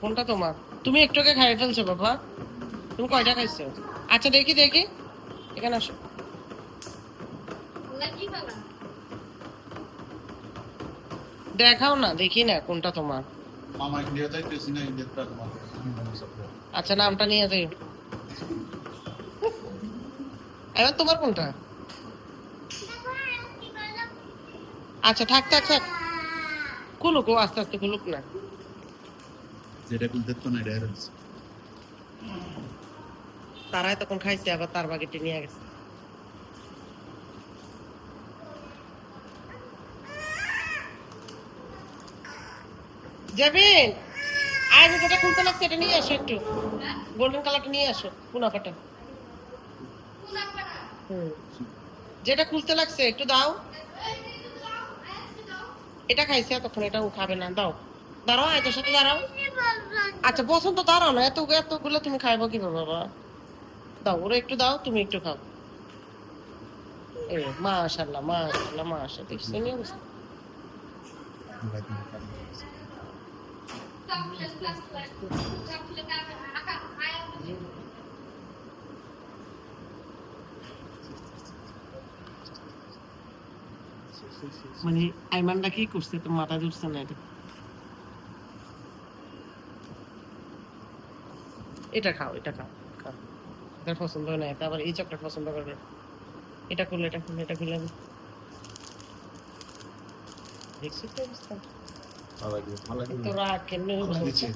কোনটা তোমার? তুমি একটু আগে খাই ফেলছো বাবা। তুমি কয়টা খাইছো? আচ্ছা দেখি দেখি, এখানে আসো। দেখাও না, দেখি না কোনটা তোমার। আচ্ছা নামটা নিয়ে যাই। এবার তোমার কোনটা? আচ্ছা থাক থাক থাক, খুলুক, ও আস্তে আস্তে খুলুক না। যেটা খুলতে তো না এটা তারাই তখন খাইছে, আবার তার বাগেটে নিয়ে গেছে। যাবেন, আয় যেটা খুলতে লাগছে এটা নিয়ে আসো, একটু গোল্ডেন কালারটা নিয়ে আসো, পুনাফাটা। যেটা খুলতে লাগছে একটু দাও। এটা খাইছে তখন, এটাও খাবে না, দাও। দাঁড়াও, এটার সাথে দাঁড়াও। আচ্ছা পছন্দ, দাঁড়াও না, এতগুলো তুমি খাইবো কিভাবে বাবা? দাও, ওরা একটু দাও, তুমি একটু খাও। মাশাআল্লাহ মাশাআল্লাহ মাশাআল্লাহ, দেখছেন অবস্থা? মানে আইমানটা কি করছে তো মাথা ধরছে না এটা। এটা খাও, এটা খাও, খাও। এটা পছন্দ হয় না, এটা আবার এই চকলেট পছন্দ করবে। এটা খুলে, এটা খুলে, এটা খুলে। দেখছি তো অবস্থা, তো রাগ কেমনে হচ্ছে।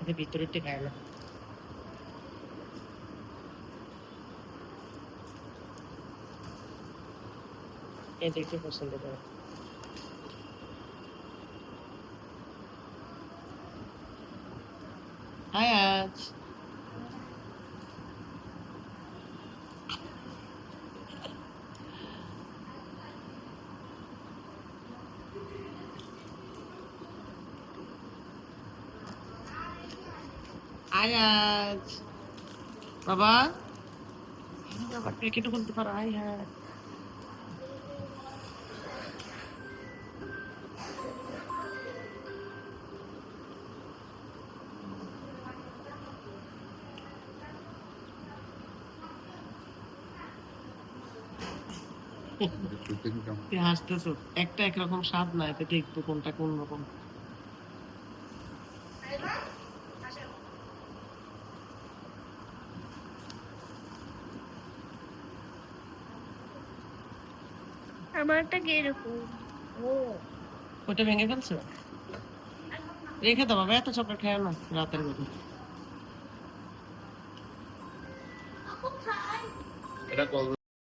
এটা ভিতরে খায় না। এ দেখে পছন্দ করে। আয়াজ আয়াজ বাবা, বাবা ক্রিকেট বলতে পারো, আয় হ্যাঁ। হাসতেছো, একটা একরকম স্বাদ না, এতে দেখবো কোনটা কোন রকম। আমারটা কিরকম? ও ওইটা ভেঙে ফেলছো, রেখে দাও বাবা, এত চকলেট খায় না রাতের বেলা। এটা